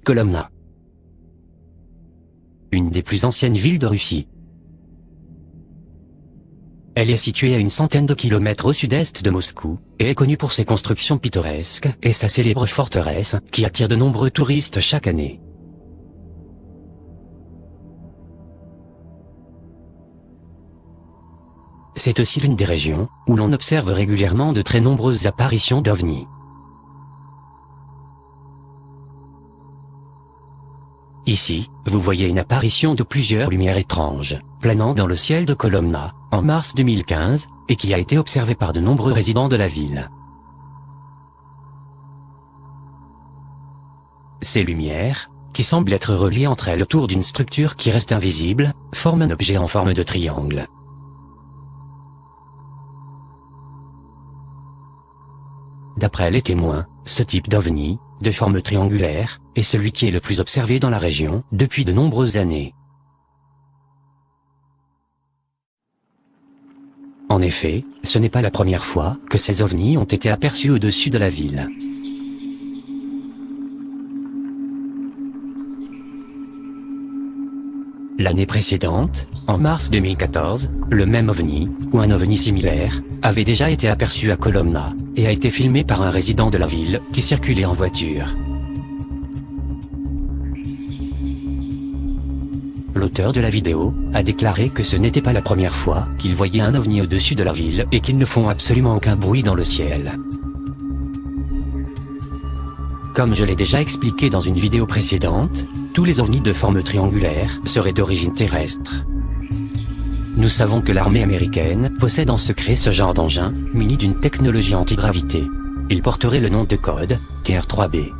Kolomna, une des plus anciennes villes de Russie. Elle est située à une centaine de kilomètres au sud-est de Moscou, et est connue pour ses constructions pittoresques et sa célèbre forteresse, qui attire de nombreux touristes chaque année. C'est aussi l'une des régions où l'on observe régulièrement de très nombreuses apparitions d'ovnis. Ici, vous voyez une apparition de plusieurs lumières étranges, planant dans le ciel de Kolomna, en mars 2015, et qui a été observée par de nombreux résidents de la ville. Ces lumières, qui semblent être reliées entre elles autour d'une structure qui reste invisible, forment un objet en forme de triangle. D'après les témoins, ce type d'ovni, de forme triangulaire, est celui qui est le plus observé dans la région depuis de nombreuses années. En effet, ce n'est pas la première fois que ces ovnis ont été aperçus au-dessus de la ville. L'année précédente, en mars 2014, le même ovni, ou un ovni similaire, avait déjà été aperçu à Kolomna, et a été filmé par un résident de la ville qui circulait en voiture. L'auteur de la vidéo a déclaré que ce n'était pas la première fois qu'il voyait un ovni au-dessus de la ville et qu'ils ne font absolument aucun bruit dans le ciel. Comme je l'ai déjà expliqué dans une vidéo précédente, tous les ovnis de forme triangulaire seraient d'origine terrestre. Nous savons que l'armée américaine possède en secret ce genre d'engin, muni d'une technologie antigravité. Il porterait le nom de code TR-3B.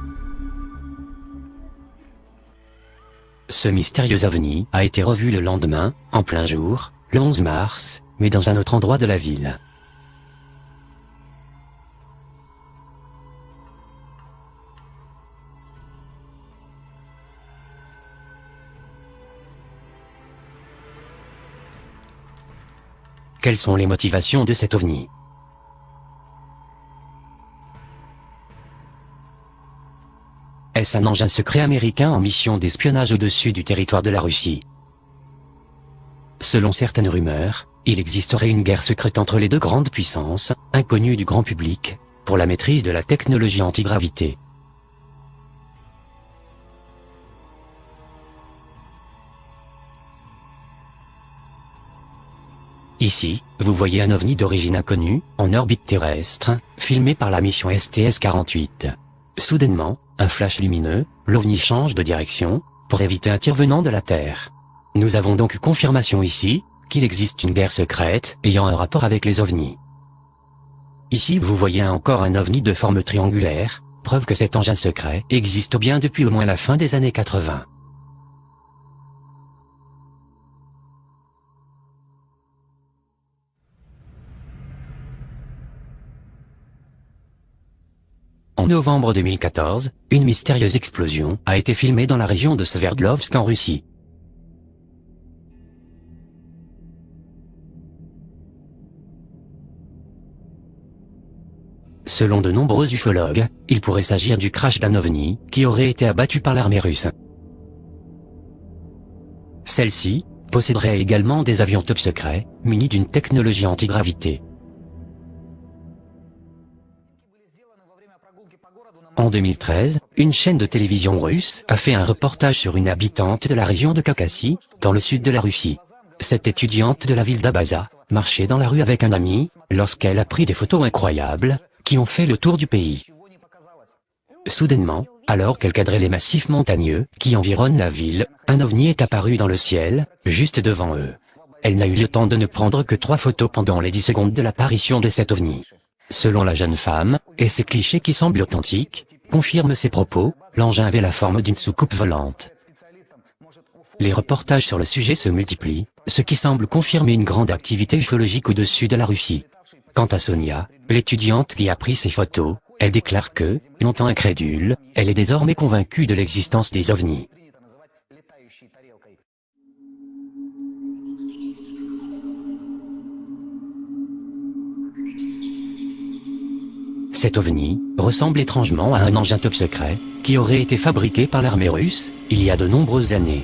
Ce mystérieux ovni a été revu le lendemain, en plein jour, le 11 mars, mais dans un autre endroit de la ville. Quelles sont les motivations de cet ovni? Est-ce un engin secret américain en mission d'espionnage au-dessus du territoire de la Russie? Selon certaines rumeurs, il existerait une guerre secrète entre les deux grandes puissances, inconnues du grand public, pour la maîtrise de la technologie antigravité. Ici, vous voyez un ovni d'origine inconnue, en orbite terrestre, filmé par la mission STS-48. Soudainement, un flash lumineux, l'ovni change de direction, pour éviter un tir venant de la Terre. Nous avons donc confirmation ici, qu'il existe une guerre secrète, ayant un rapport avec les ovnis. Ici vous voyez encore un ovni de forme triangulaire, preuve que cet engin secret existe bien depuis au moins la fin des années 80. En novembre 2014, une mystérieuse explosion a été filmée dans la région de Sverdlovsk en Russie. Selon de nombreux ufologues, il pourrait s'agir du crash d'un ovni qui aurait été abattu par l'armée russe. Celle-ci posséderait également des avions top secrets, munis d'une technologie antigravité. En 2013, une chaîne de télévision russe a fait un reportage sur une habitante de la région de Khakassie, dans le sud de la Russie. Cette étudiante de la ville d'Abaza marchait dans la rue avec un ami, lorsqu'elle a pris des photos incroyables, qui ont fait le tour du pays. Soudainement, alors qu'elle cadrait les massifs montagneux qui environnent la ville, un ovni est apparu dans le ciel, juste devant eux. Elle n'a eu le temps de ne prendre que 3 photos pendant les 10 secondes de l'apparition de cet ovni. Selon la jeune femme, et ces clichés qui semblent authentiques, confirment ses propos, l'engin avait la forme d'une soucoupe volante. Les reportages sur le sujet se multiplient, ce qui semble confirmer une grande activité ufologique au-dessus de la Russie. Quant à Sonia, l'étudiante qui a pris ces photos, elle déclare que, longtemps incrédule, elle est désormais convaincue de l'existence des ovnis. Cet ovni ressemble étrangement à un engin top secret, qui aurait été fabriqué par l'armée russe, il y a de nombreuses années.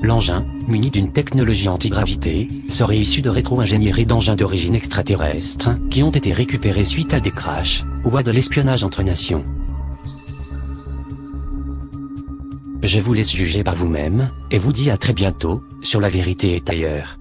L'engin, muni d'une technologie antigravité, serait issu de rétro-ingénierie d'engins d'origine extraterrestre, qui ont été récupérés suite à des crashs, ou à de l'espionnage entre nations. Je vous laisse juger par vous-même, et vous dis à très bientôt, sur La Vérité est ailleurs.